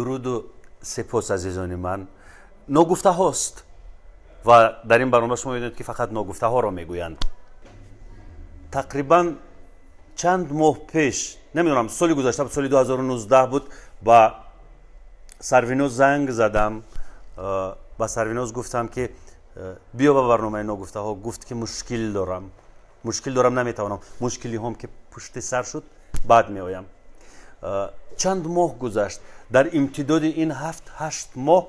درود و سپاس عزیزان من. ناگفته هاست و در این برنامه شما می‌دونید که فقط ناگفته ها را میگویند. تقریبا چند ماه پیش، نمیدونم سالی گذشته بود، سالی 2019 بود، با سروینوز زنگ زدم. با سروینوز گفتم که بیا به برنامه ناگفته ها. گفت که مشکل دارم نمیتوانم، مشکلی هم که پشت سر شد بعد میآیم. چند ماه گذشت. در امتداد این 7-8 ماه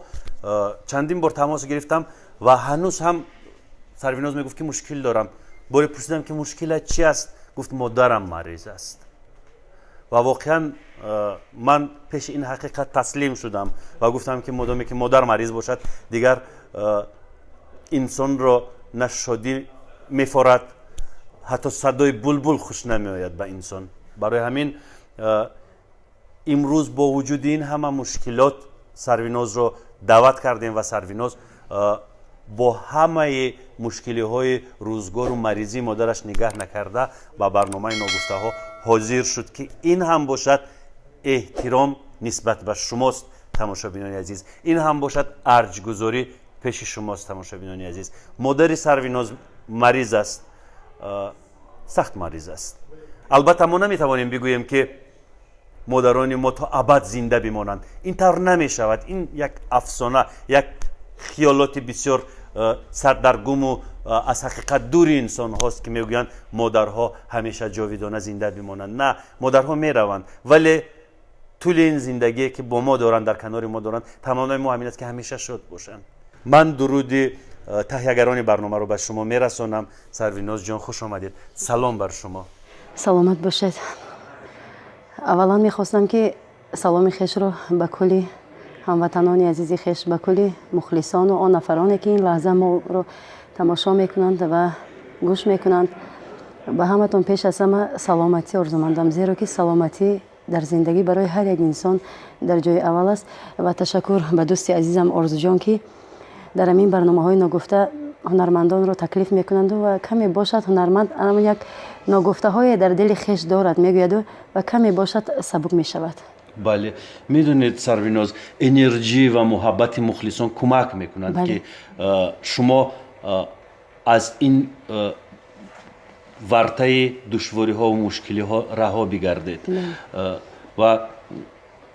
چندین بار تماس گرفتم و هنوز هم سروینوز میگفت که مشکل دارم. باری پرسیدم که مشکل چی است؟ گفت مادرم مریض است. و واقعا من پیش این حقیقت تسلیم شدم و گفتم که مادامی که مادر مریض باشد دیگر انسان را نه شادی میفارد، حتی صدای بلبل خوش نمیآید به انسان. برای همین امروز با وجود این همه مشکلات سروینوز را دعوت کردیم و سروینوز با همه مشکلی های روزگار و مریضی مادرش نگاه نکرده و برنامه ناگفته ها حاضر شد که این هم باشد احترام نسبت به شماست تماشابینان عزیز، این هم باشد ارجگذاری پیش شماست تماشابینان عزیز. مادر سروینوز مریض است، سخت مریض است. البته ما نمیتوانیم بگوییم که مادران ما تا ابد زنده بمانند، این طور نمی شود. این یک افسانه، یک خیالات بسیار سردرگم و از حقیقت دور انسان هاست که میگویند مادرها همیشه جاویدانه زنده بمانند. نه، مادرها میروند، ولی طول این زندگی که با ما دارند، در کنار ما دارند، تمنای ما همین است که همیشه شاد باشند. من درود تهیه‌گران برنامه رو به شما میرسانم. سروینوز جان خوش آمدید. سلام بر شما. سلامت باشید. اولا میخواستم که سلام خویش رو به کلی هموطنان عزیزی خویش، به کلی مخلصان و آن نفرانی که این لحظه ما رو تماشا میکنند و گوش میکنند، به همتون پیش از همه سلامتی آرزو مندم، زیرا که سلامتی در زندگی برای هر یک انسان در جای اول است. و تشکر به دوست عزیزم آرزو جان که در این برنامه های ناگفته هنرمندان رو تکلیف میکنند و کمی باشد هنرمند اما یک ناگفته های در دل خویش دارد میگوید و کمی باشد سبک میشود. بله، میدونید سروینوز انرژی و محبت مخلصان کمک میکنند. بله. که شما از این ورطه دشواری ها و مشکلی ها رها بگردید. و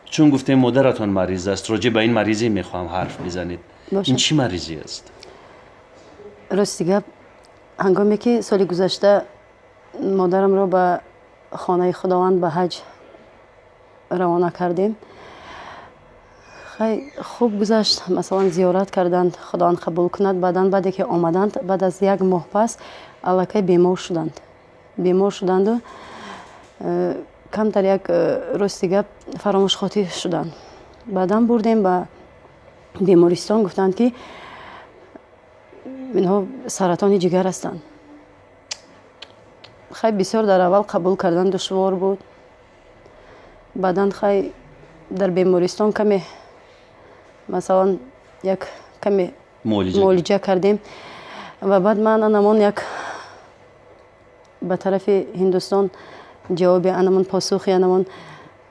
چون گفتیم مادرتان مریض است، راجع به این مریضی میخوام حرف بزنید. این چی مریضی است؟ راستی گپ، هنگامی که سال گذشته مادرم را به خانه خداوند به حج روانه کردیم، خیلی خوب گذشت. مثلا زیارت کردند، خداوند قبول کند. بعدی که آمدند، بعد از یک ماه پس الکی بیمار شدند و کمتر یک راستی گپ فراموش خاطر شدند. بعدا بردیم به بیمارستان، گفتند که اینها سرطان جگر هستند. خیلی بسیار در اول قبول کردن دشوار بود. بعدا خیلی در بیمارستان کمی مثلا یک کمی معالجه کردیم و بعد من انمان یک به طرف هندوستان جواب انمان پاسخی انمان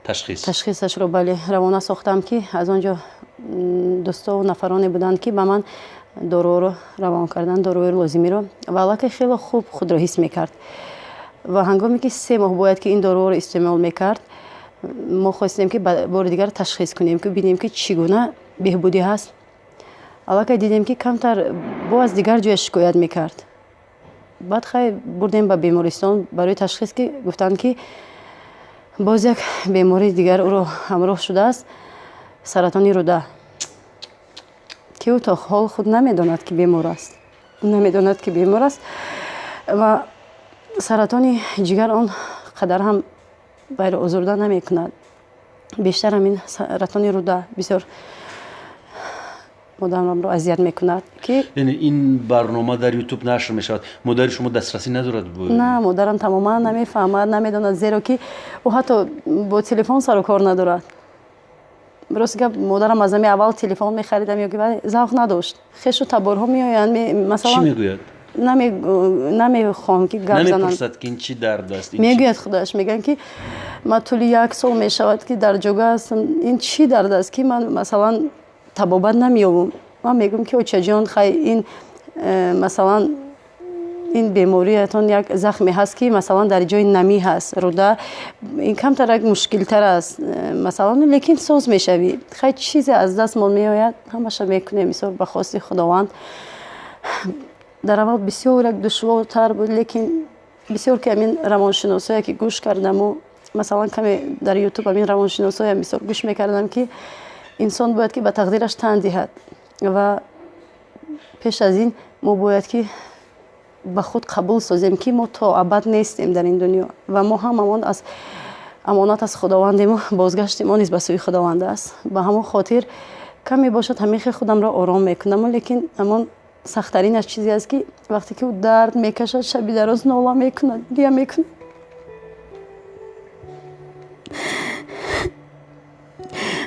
تشخیصش رو بله روانه ساختم که از آنجا دوستا و نفرانی بودند که به من دارو رو روان کردن، داروی لازمی رو، و که خیلی خوب خود را حس میکرد. و هنگامی که 3 ماه باید که این دارو رو استعمال میکرد، ما خواستیم که بار دیگر تشخیص کنیم که ببینیم که چگونه بهبودی هست. که دیدیم که کمتر باز دیگر جای شکایت میکرد. بعد خیلی بردیم به بیمارستان برای تشخیص که گفتند که باز یک بیماری دیگر او رو همراه شده است، سرطان روده، که او تا حال خود نمیداند که بیمار است و سرطان جگر آن قدر هم غیر آزرده نمی کند. بیشتر همین سرطان روده بسیار مادرم را اذیت میکند. که یعنی این برنامه در یوتیوب نشر میشود، مادر شما دسترسی ندارد؟ نه، مادرم تماما نمیفهمد، نمیداند، زیرا که او حتی با تلفن سر و کار ندارد. راست که مادرم از اول تلفن میخریدم یا که ذوق نداشت. خیش و تبارها میآیند، مثلا چی میگوید؟ نمیخوان که گپ زنن. نمیپرسد که این چی درد است. میگوید خودش میگن که من طول 1 سال میشود که در جوگه هستم، این چی درد است که من مثلا طبابت نمیابم. من میگم که اوچه جان خیلی این مثلا این بیماریتون یک زخمی هست که مثلا در جای نمی هست روده، این کمتر یک مشکل تر است مثلا، لیکن سوز میشوی خیلی چیزی از دست من میآید همش میکنه مثلا به خواست خداوند. در اول بسیار یک دشوارتر بود، لیکن بسیار که همین روانشناسایی که گوش کردم و مثلا کمی در یوتیوب همین روانشناسایی بسیار گوش میکردم که انسان باید که به تقدیرش تن دهد و پیش از این ما باید که به خود قبول سازیم که ما تا ابد نیستیم در این دنیا و ما هم امانت از خداوندیم و بازگشت ما نیز به سوی خداوند است. به همون خاطر کمی باشد همیشه خودم را آرام میکنم، لیکن اما سخت‌ترین از چیزی است که وقتی که او درد میکشد شبی دراز ناله میکند، گریه میکند.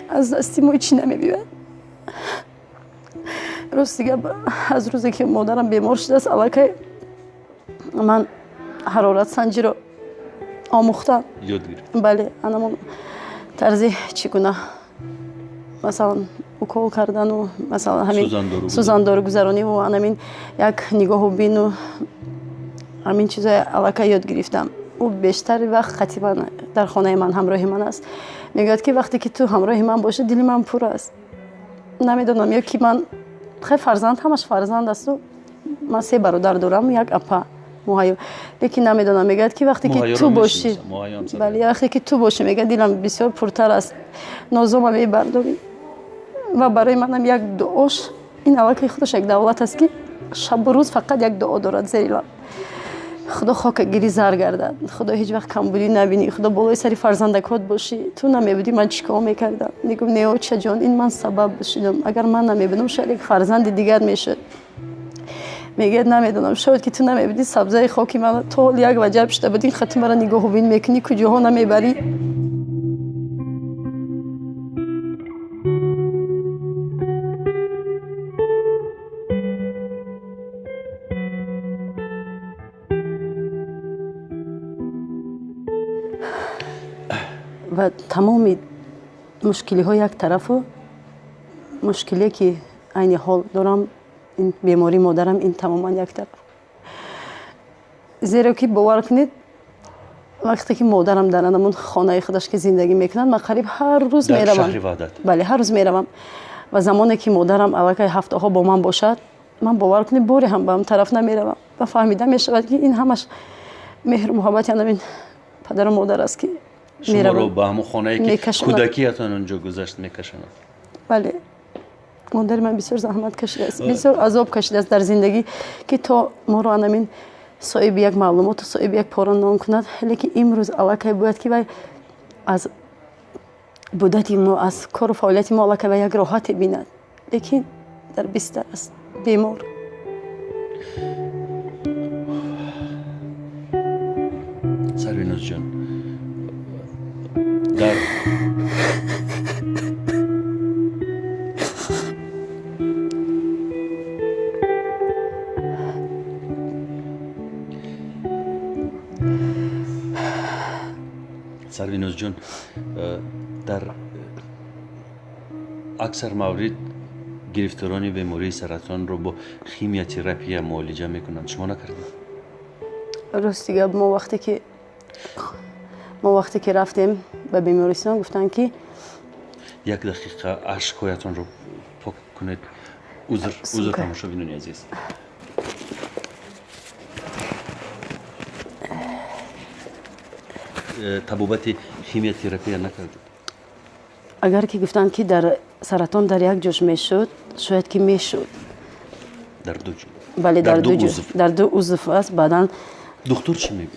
از دستی ما چی نمیبیند. روز دیگه از روزی که مادرم بیمار شده است الکی من حرارت سنجی رو آموختم. یاد گرفتم. بله، انمون طرزی چگونه مثلا اوکول کردن و مثلا همین سوزاندارو گذرانی و همین یک نگاه و بین و همین چیزای الکی یاد گرفتم. او بیشتر وقت خطیبا در خانه من همراه من است. میگوید که وقتی که تو همراه من باشه دل من پر است. نمیدونم یا که من خیلی فرزند همش فرزند است و من 3 برادر دارم، یک اپا مهایو، لیکن نمیدونم میگه که وقتی که تو باشی، بله وقتی که تو باشی میگه دلم بسیار پرتر است، نازم میبرداری و برای منم یک دعاش این اول که خودش یک دولت است که شب و روز فقط یک دعا دارد زیر لب. خدا خاک گیری زر گردد، خدا هیچ وقت کمبودی نبینی، خدا بالای سری فرزندکات باشی، تو نمیبودی من چیکار میکردم. میگم نه چه جان این من سبب بشیدم، اگر من نمیبودم شاید یک فرزند دیگر میشد. میگه نمیدونم شاید که تو نمیبودی سبزه خاکی من تو یک وجب شده بود، این خطی مرا نگاه بین میکنی کجاها نمیبری. و تمام مشکلی ها یک طرف و مشکلی که عین حال دارم این بیماری مادرم این تماما یک طرف. زیرا که باور کنید وقتی که مادرم در همون خانه خودش که زندگی میکنن من قریب هر روز میروم. در شهر وحدت. بله هر روز میروم و زمانی که مادرم الکی هفته ها با من باشد من باور کنید باری هم به هم طرف نمیروم و فهمیده میشود که این همش مهر و محبت یعنی این پدر و مادر است که شما رو به همون خانه‌ای که کودکیتان اونجا گذشت میکشند. بله مادر من بسیار زحمت کشیده است، بسیار عذاب کشیده است در زندگی که تا ما رو همین صاحب یک معلومات و صاحب یک پاران نام کند، لیکن امروز الکی باید که از بودت ما از کار و فعالیت ما الکی یک راحت بیند، لیکن در بستر است بیمار. سروینوز جان در سروینوز جان در اکثر موارد گرفتاران بیماری سرطان رو با خیمیوتراپی معالجه میکنند، شما نکردید؟ راستی ما وقتی که رفتیم به بیمارستان گفتن که 1 دقیقه اشکهایتان رو پاک کنید. عذر تماشا بینونی عزیز. طبابت خیمیوتراپی نکردید؟ اگر که گفتن که در سرطان در یک جوش میشد شاید که میشد. در 2 جو؟ بله در 2 جو، در 2 عضو است. بعداً دکتر چی میگه؟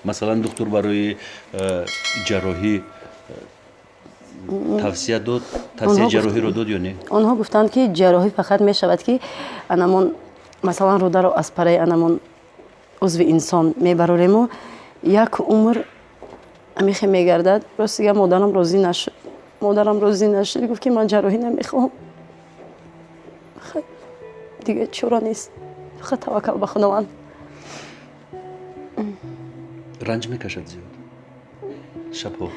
مثلا دکتر برای جراحی توصیه داد، توصیه جراحی رو داد یا نه؟ آنها گفتند که جراحی فقط میشود که انمون مثلا روده رو از پره انمون عضو انسان میبروریم و یک عمر همیشه میگردد. راستی مادرم راضی نشد، گفت که من جراحی نمیخوام. دیگه چرا نیست، فقط توکل به خداوند. ранҷ мекашад зиёд шабҳо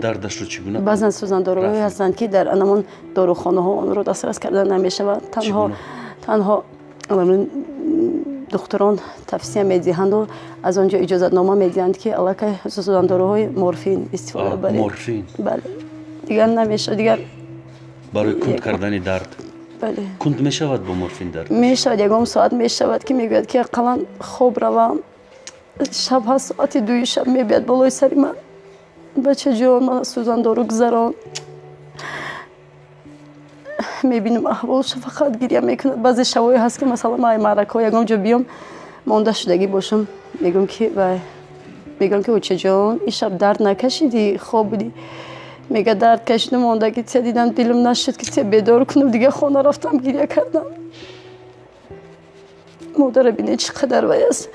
дардашро чӣ гуна баъзан сӯзандороҳое ҳастанд ки дар анамон дорухонаҳо онро дастрас карда намешавад танҳо духтурон тавсия медиҳанду аз он ҷо иҷозатнома медиҳанд ки аллакай сӯзандороҳои морфин истифода баред. морфин бале дигар намешавад дигар барои кунд кардани дард бале кунд мешавад бо морфин дард мешавад ягон соат мешавад ки мегӯяд ки ақаллан хоб равам шабҳа соати 2 шаб мебияд болои сари ман бачаҷон ман сӯзандору гузарон мебинам аҳволша фақат гирья мекунад баъзе шабҳое ҳаст ки масалан ман маъракаҳо ягон ҷо биём монда шудагӣ бошам мегӯям ки очаҷон ин шаб дард накашидӣ хоб будӣ мега дард кашидам мондагӣ тия дидам дилам нашуд ки тия бедор кунам дигар хона рафтам гирья кардам модара бинед чӣ қадар вай аст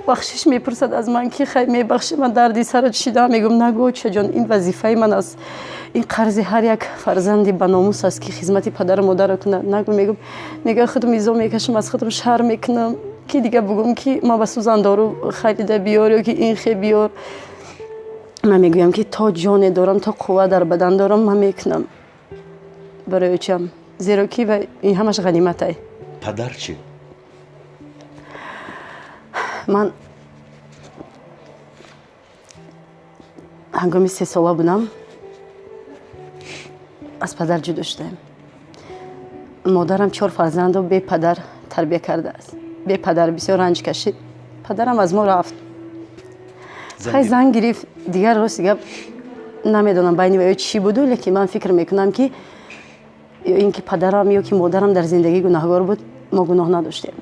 бахшиш мепурсад аз ман ки хай мебахши ман дарди сарат шидам мегӯям нагӯ очаҷон ин вазифаи ман аст ин қарзи ҳар як фарзанди баномус аст ки хизмати падару модарро кунад нагӯ мегӯям мега худам изо мекашам аз худам шарм мекунам ки дигар бугӯям ки ман ба сӯзандору харида биёр ё ки ин хе биёр ман мегӯям ки то ҷоне дорам то қувва дар бадан дорам ман мекунам барои очам зеро ки ин ҳамаш ғаниматай падар чӣ ман ҳангоми 3 сола будам аз падар ҷудо шудаем модарам 4 фарзанду бепадар тарбия кардааст бепадар бисёр ранҷ кашид падарам аз мо рафт хай занг гирифт дигар рости гап намедонам байни ваё чӣ буду лекин ман фикр мекунам ки ё ин ки падарам ё ки модарам дар зиндагӣ гунаҳгор буд мо гуноҳ надоштем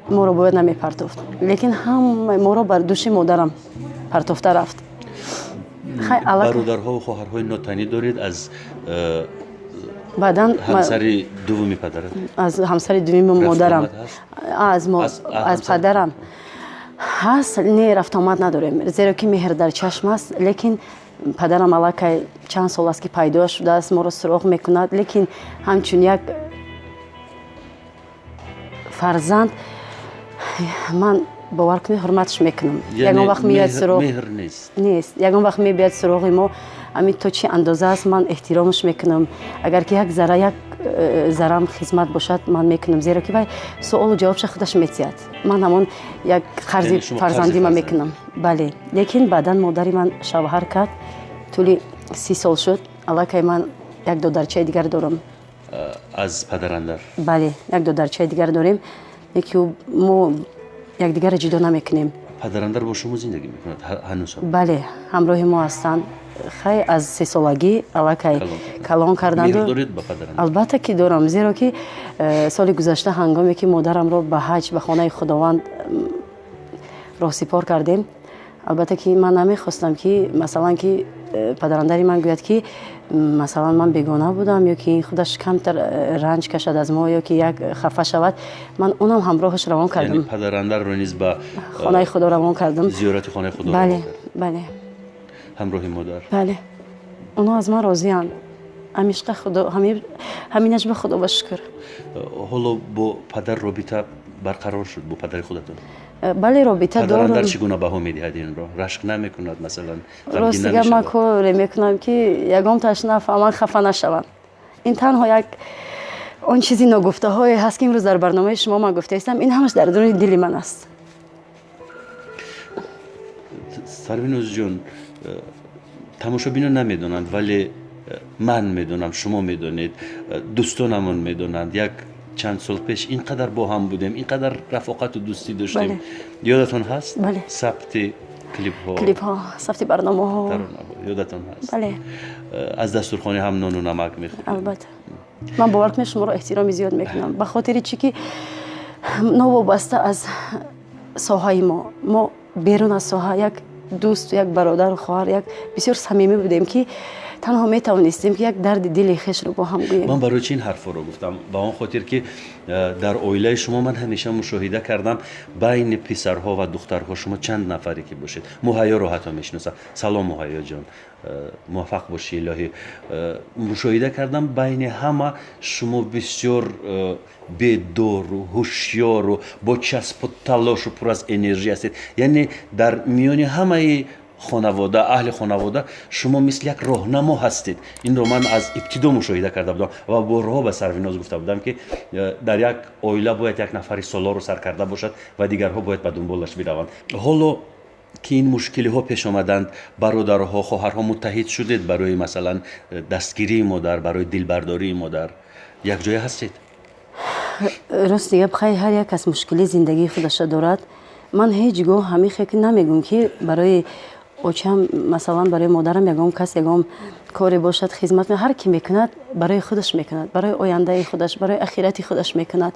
моро бояд намепартофт лекин ҳамаи моро бар дӯши модарам партофта рафт бародарҳо ва хоҳарҳои нотанӣ доред аз баъдан ҳамсари дуввуми падарат аз ҳамсари дуввуми модарам аз падарам ҳаст не рафтомад надорем зеро ки меҳр дар чашм аст лекин падарам аллакай чанд сол аст ки пайдо шудааст моро суроғ мекунад лекин ҳамчун як фарзанд ман бовар кунед ҳурматш мекунам ягон вақт меяд суроғ нест ягон вақт мебияд суроғи мо ҳамин то чӣ андоза аст ман эҳтиромаш мекунам агар ки як зарам хизмат бошад ман мекунам зеро ки вай суолу ҷавобша худаш метиҳад ман ҳамон як қарзи фарзандима мекунам бале лекин баъдан модари ман шавҳар кард тӯли 30 сол шуд аллакай ман як додарчаи дигар дорам аз падарандар бале як додарчаи дигар дорем леки мо якдигарро ҷудо намекунем падарандар бо шумо зиндагӣ мекунад ҳанӯз бале ҳамроҳи мо ҳастанд хай аз 3 солагӣ аллакай калон карданду албатта ки дорам зеро ки соли гузашта ҳангоме ки модарамро ба ҳаҷ ба хонаи худованд роҳсипор кардем албатта ки ман намехостам ки масалан ки падарандари ман гӯяд ки масалан ман бегона будам ё ки худаш камтар ранҷ кашад аз мо ё ки як хафа шавад ман онам ҳамроҳаш равон кардам падарандарро низ ба хонаи худо равон кардам зиёрати хонаи худо бале бале ҳамроҳи модар бале онҳо аз ман розиянд ҳамишқа худо ҳаминаш ба худо ба шукр ҳоло бо падар робита барқарор шуд бо падари худатон бале робита дорам падарандар чӣ гуна баҳо медиҳад инро рашк намекунад масалан ростига ман коре мекунам ки ягонташ нафаҳман хафа нашаванд ин танҳо як он чизи ногуфтаҳое ҳаст ки имрӯз дар барномаи шумо ман гуфтаистам ин ҳамаш дар дуруни дили ман аст сарвинозҷон тамошобинон намедонанд вале ман медонам шумо медонед дӯстонамон медонанд як чанд сол пеш ин қадар бо ҳам будем ин қадар рафоқату дӯстӣ доштем ёдатон ҳаст сабти клипҳо сабти барномаҳо ёдатон ҳаст бале аз дастурхони ҳам нону намак мехӯред албатта ман бовар кунед шуморо эҳтироми зиёд мекунам ба хотири чӣ ки новобаста аз соҳаи мо берун аз соҳа як дӯст як бародару хоҳар як бисёр самимӣ будем ки танҳо метавонистем ки як дарди дили хешро бо ҳам гӯем ман барои чӣ ин ҳарфҳоро гуфтам ба он хотир ки дар оилаи шумо ман ҳамеша мушоҳида кардам байни писарҳо ва духтарҳо шумо чанд нафаре ки бошед муҳайёро ҳатто мешиносам салом муҳайё ҷон موفق باشی الهی. مشاهده کردم بین همه شما بسیار بیدار و هوشیار و با چسب و تلاش و پر از انرژی هستید. یعنی در میان همه خانواده، اهل خانواده شما مثل یک راهنما هستید. این رو من از ابتدا مشاهده کرده بودم و بارها به سرویناز گفته بودم که در یک عائله باید یک نفری سالار رو سر کرده باشد و دیگرها باید به دنبالش بروند. حالا که این مشکلی ها پیش آمدند، برادرها، خواهرها متحد شدید برای مثلا دستگیری مادر، برای دلبرداری مادر، یک جای هستید؟ راست دیگه بخیر، هر یک از مشکلی زندگی خودش دارد. من هیچگاه همیشه که نمیگم که برای اوچم مثلا برای مادرم یگام کس یگام کاری باشد خدمت هر کی میکند برای خودش میکند، برای آینده خودش، برای آخرت خودش میکند.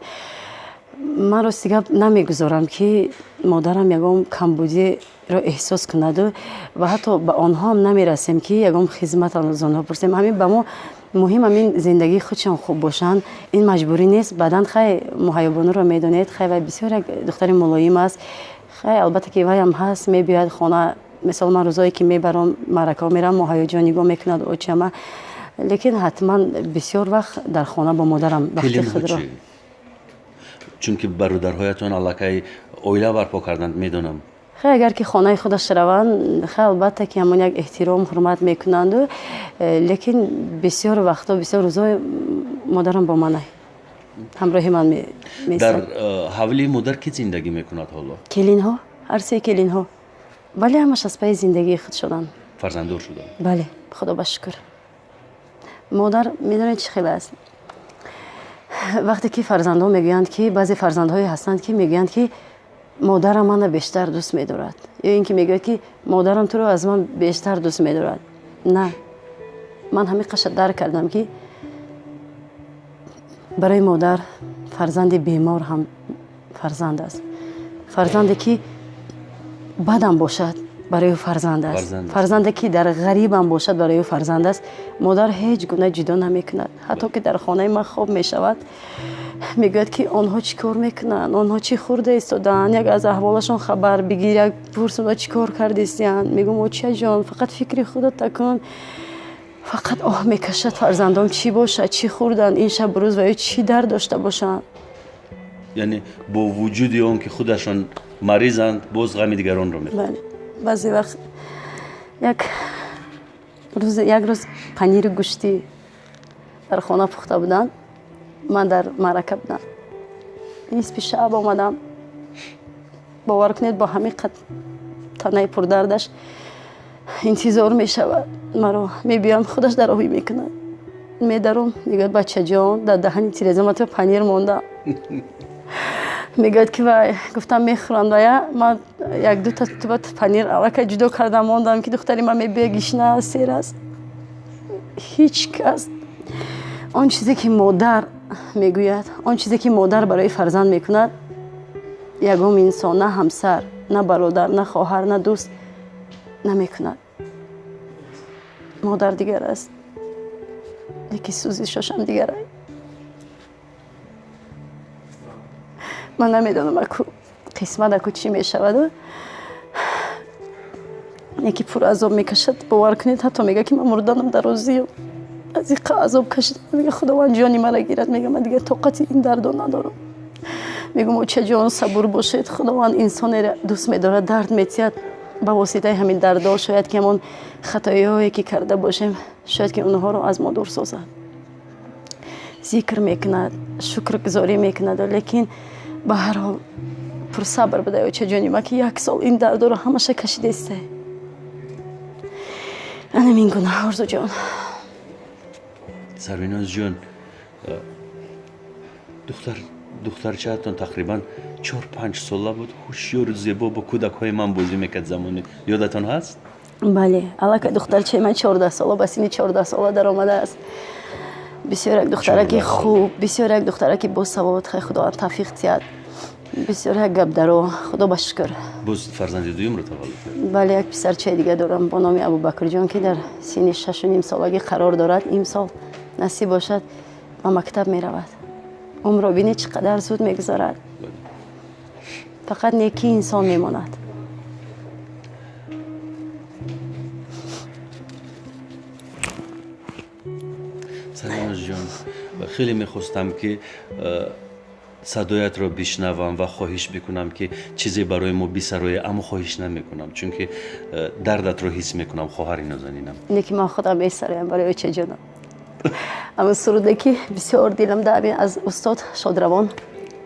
من راست دیگه نمیگذارم که مادرم یگام کمبودی را احساس کند و حتی به آنها هم نمیرسیم که یگام خدمت از آنها پرسیم. همین به ما مهم همین زندگی خودشان خوب باشن، این مجبوری نیست. بعدن خیلی محیبانو رو میدونید، خیلی بسیار دختر ملایم است، خیلی البته که وای هم هست، میبیاید خانه. مثلا من روزایی که میبرم مرکه میرم مهیجان نگاه میکند اوچما، لیکن حتما بسیار وقت در خانه با مادرم وقتی خود را، چون که برادرهایتان علاقه عائله برپا کردند میدونم. خیلی اگر که خانه خودش روند خیلی البته که همون یک احترام حرمت میکنند، لیکن بسیار وقتا بسیار روزای مادرم با منه همراهی من میسن. در حولی مادر کی زندگی میکند حالا؟ کلین ها، هر سه کلین ها، ولی همش از پای زندگی خود شدن، فرزنددار شدن. بله خدا بشکر. مادر میدونید چه خیلی است، وقتی که فرزندان میگویند که بعضی فرزندهایی هستند که میگویند که مادرم من بیشتر دوست می‌دارد، یا اینکه میگه که مادرم تو رو از من بیشتر دوست می‌دارد. نه، من همیشه درک کردم که برای مادر فرزند بیمار هم فرزند است، فرزندی که بدم باشد برای فرزند است، فرزندی که در غریب هم باشد برای فرزند است. مادر هیچ گونه جدا نمی‌کند. حتی که در خانه من خواب می‌شود میگوید که آنها چی کار میکنن، آنها چی خورده ایستادن، یک از احوالشون خبر بگیر، یک پرس اونا چی کار کردیستین. میگم اوچه جان فقط فکر خودت تکن، فقط آه میکشد فرزندان چی باشه، چی خوردن این شب روز و چی درد داشته باشن. یعنی با وجود اون که خودشون مریضند باز غم دیگران رو میخورن. بله، بعضی وقت یک روز پنیر گوشتی در خانه پخته بودن، من در مرکه بودم، نصف شب آمدم، باور کنید با همین تنه پردردش انتظار می شود مرا، می بیام خودش در آبی میکنه، می درم میگه بچه جان در دهنی تیرزه من تو پنیر مونده. میگه که وای، گفتم میخورم وای، من یک دو تا پنیر اول جدا کردم موندم که دختری من می بیه گشنه سیر است. هیچ کس آن چیزی که مادر میگوید، آن چیزی که مادر برای فرزند میکند، یگام انسان، نه همسر، نه برادر، نه خواهر، نه دوست نمیکند. مادر دیگر است، یکی سوزشش هم دیگر است. من نمیدونم اکو قسمت اکو چی میشود، یکی پر عذاب میکشد. باور کنید حتی میگه که من مردنم در روزی از این عذاب کشیدم. میگه خداوند جانی مرا گیرد. میگه من دیگه طاقت این درد ندارم. میگم او چه جان صبور باشید، خداوند انسان را دوست میدارد، درد میتید با واسطه همین درد. شاید که همون خطایایی که کرده باشیم شاید که اونها رو از ما دور سازد. ذکر میکند، شکر گزاری میکند، لیکن به هر حال پر صبر بده. او چه جانی ما که یک سال این درد رو همشه کشیده است. انا این گناه آرزو جان. سرویناز جان، دخترچه‌تان تقریبا 4-5 ساله بود، هوشیار و زیبا با کودک‌های من بازی میکرد زمانی، یادتان هست؟ بله، الان دخترچه من 14 ساله، با سن 14 ساله در آمده است. بسیار یک دختره که خوب، بسیار یک دختره که با سواد، خدا توفیق دهد. بسیار یک گپ درو، خدا بشکر. باز فرزند دوم رو تولد کرد. بله، یک پسرچه دیگه دارم با نام ابوبکر جان که در سن 6.5 سالگی قرار دارد. این سال نصیب باشد و مکتب می رود. عمر رو بینید چقدر زود میگذارد. فقط نیکی انسان میماند. سریناز جان خیلی میخواستم که صدایت را بشنوم و خواهش بکنم که چیزی برای ما بی‌سرایه، اما خواهش نمیکنم چون که دردت رو حس میکنم خواهر نازنینم. اینه که من خودم بی‌سرایم برای چه جانم. اما سروده که بسیار دلم داره از استاد شادروان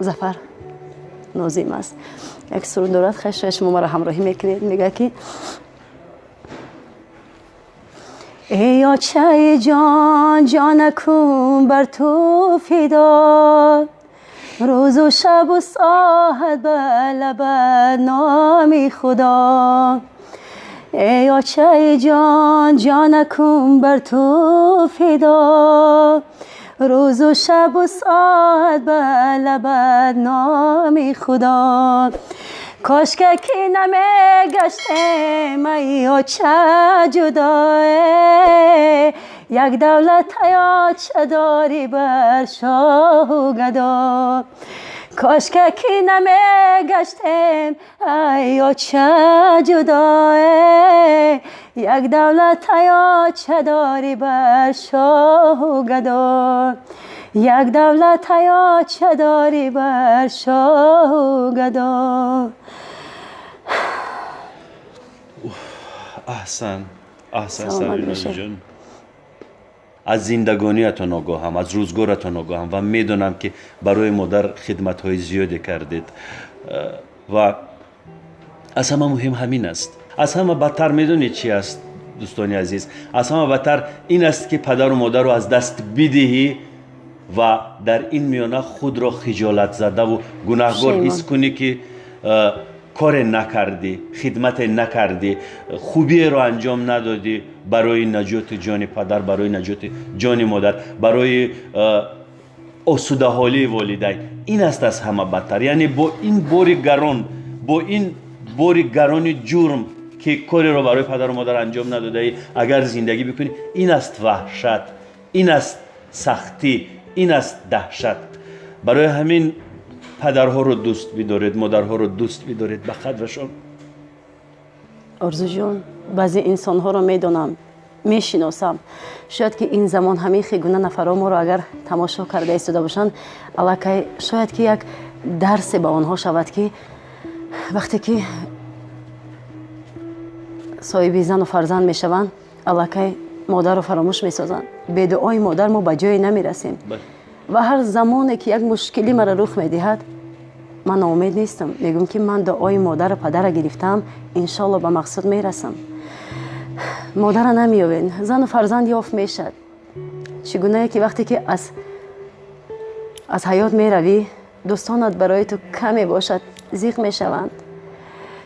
ظفر نازیم است. یک سرود دارد خیلی شما مرا همراهی میکنید. میگه که ای آچه جان جانکم بر تو فدا، روز و شب و ساعت بر لبت نامی خدا. ای آچه جان جانکم بر تو فدا، روز و شب و ساعت بر لبت نامی خدا. کاش که نمیگشتم ای آچه جدای، یک دولت یا چه داری بر شاه و گدا. کاش که نمیگشتم ای آچه جدای، یک دولت یا چه داری بر شاه و گدا. یک دولت یا چه داری بر شاه و گدا. احسن سریناز جان. از زندگانیتان آگاهم، از روزگارتان آگاهم و میدونم که برای مادر خدمت‌های زیادی کردید و از همه مهم همین است. از همه بدتر میدونید چی است دوستان عزیز؟ از همه بدتر این است که پدر و مادر رو از دست بدهی و در این میانه خود را خجالت زده و گناهکار حس کنی که کار نکردی، خدمت نکردی، خوبی رو انجام ندادی برای نجات جان پدر، برای نجات جان مادر، برای آسوده حالی والدین. این است از همه بدتر. یعنی با این بار گران، با این بار گران جرم که کاری رو برای پدر و مادر انجام نداده اگر زندگی بکنی، این است وحشت، این است سختی، این است دهشت. برای همین پدرها رو دوست بدارید، مادرها رو دوست بدارید، به قدرشان. آرزو جان، بعضی انسان ها رو میدونم، میشناسم، شاید که این زمان همین خیگونه نفرها ما رو اگر تماشا کرده ایستاده باشن، الکی شاید که یک درس به آنها شود که وقتی که صاحب زن و فرزند میشوند، الکی مادر رو فراموش میسازند. به دعای مادر ما به جای نمیرسیم و هر زمانی که یک مشکلی مرا رخ میدهد، من ناامید نیستم. میگم که من دعای مادر و پدر گرفتم، انشالله به مقصود میرسم. مادر نمیابین، زن و فرزند یافت میشد. چگونه که وقتی که از حیات میروی، دوستانت برای تو کمی باشد زیغ میشوند.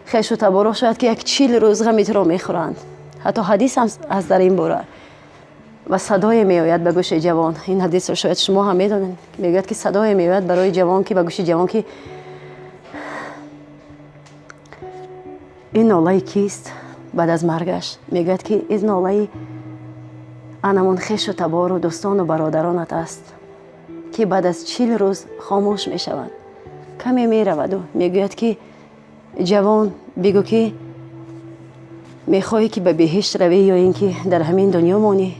خیش و تبارا شاید که یک 40 روز غمت را میخورند. حتی حدیث هم از در این باره و صدای میآید به گوش جوان. این حدیث رو شاید شما هم میدونید، میگوید که صدای میآید برای جوان که به گوش جوان که این ناله کیست بعد از مرگش. میگوید که این ناله انمون خیش و تبار و دوستان و برادرانت است که بعد از 40 روز خاموش میشوند. کمی میرود و میگوید که جوان بگو که میخوای که به بهشت روی یا اینکه در همین دنیا مانی؟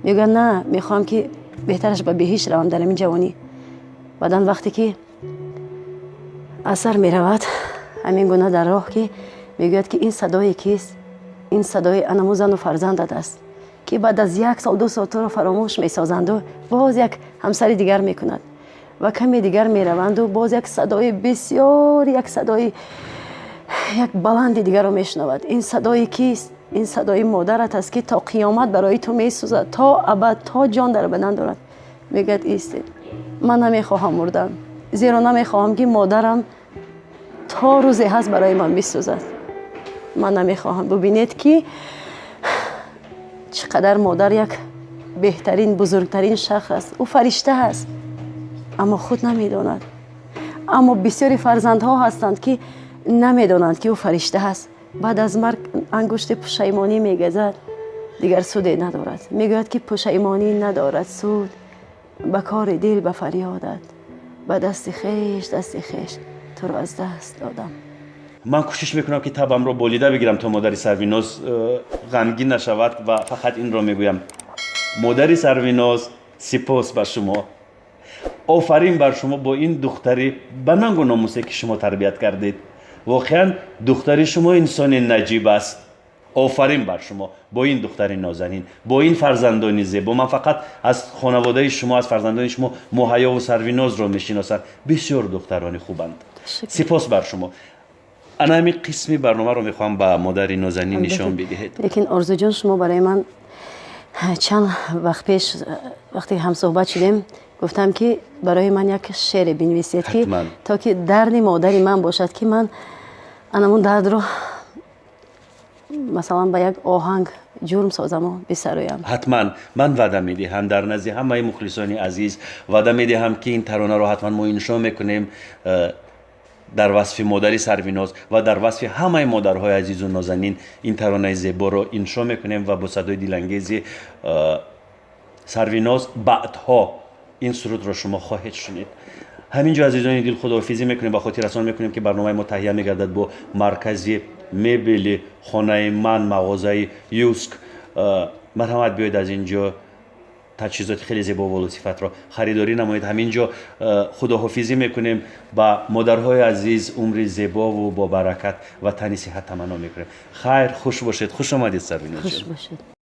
میگه نه، میخوام که بهترش به بهشت روم در همین جوانی. بعدن وقتی که اثر میرود همین گونه در راه که میگوید که این صدای کیست؟ این صدای انمو زن و فرزندت است که بعد از 1 سال 2 سال تو را فراموش میسازند و باز یک همسر دیگر میکند و کمی دیگر میروند و باز یک صدای بسیار، یک صدای یک بلند دیگر رو میشنود. این صدای کیست؟ این صدای مادرت است که تا قیامت برای تو میسوزد، تا ابد، تا جان در بدن دارد. میگه ایستید، من نمیخواهم مردن، زیرا نمیخواهم که مادرم تا روزی هست برای من میسوزد. من نمیخواهم. ببینید که چقدر مادر یک بهترین، بزرگترین شخص است. او فرشته است اما خود نمیداند. اما بسیاری فرزندها هستند که نمیدانند که او فرشته است. بعد از مرگ انگشت پشیمانی میگذد، دیگر سودی ندارد. میگوید که پشیمانی ندارد سود، به کار دل به فریادت، به دست خیش تو را از دست دادم. من کوشش میکنم که تبم رو بریده بگیرم تا مادر سرویناز غمگین نشود و فقط این را میگویم: مادر سرویناز سپاس به شما. آفرین بر شما با این دختری به ننگ و ناموسی که شما تربیت کردید. واقعا دختری شما انسان نجیب است. آفرین بر شما با این دختر نازنین، با این فرزندان زیبا. من فقط از خانواده شما، از فرزندان شما مهیا و سروناز رو میشناسم. بسیار دختران خوبند. سپاس بر شما. انا همین قسمی برنامه رو میخوام به مادر نازنین نشان بدهید. لیکن آرزو جان، شما برای من چند وقت پیش وقتی هم صحبت شدیم گفتم که برای من یک شعر بنویسید که تا که درد مادری من باشد که من انمون درد رو مثلا با یک آهنگ جرم سازم و بسرایم. حتما من وعده میدهم در نزد همه مخلصان عزیز وعده میدهم که این ترانه رو حتما ما انشا میکنیم در وصف مادری سروناز و در وصف همه مادرهای عزیز و نازنین. این ترانه زیبا رو انشا میکنیم و با صدای دلانگیز سروناز بعدها این سرود رو شما خواهید شنید. همینجا عزیزان دل خداحافظی میکنیم و خاطر رسان میکنیم که برنامه ما تهیه میگردد با مرکز مبل خانه من مغازه یوسک. مرحمت بیاید از اینجا تجهیزات خیلی زیبا و لطیفت را خریداری نمایید. همینجا خداحافظی میکنیم با مادرهای عزیز عمر زیبا و با برکت و تنی صحت تمنا میکنیم. خیر، خوش باشید. خوش آمدید سروناز جان. خوش باشید.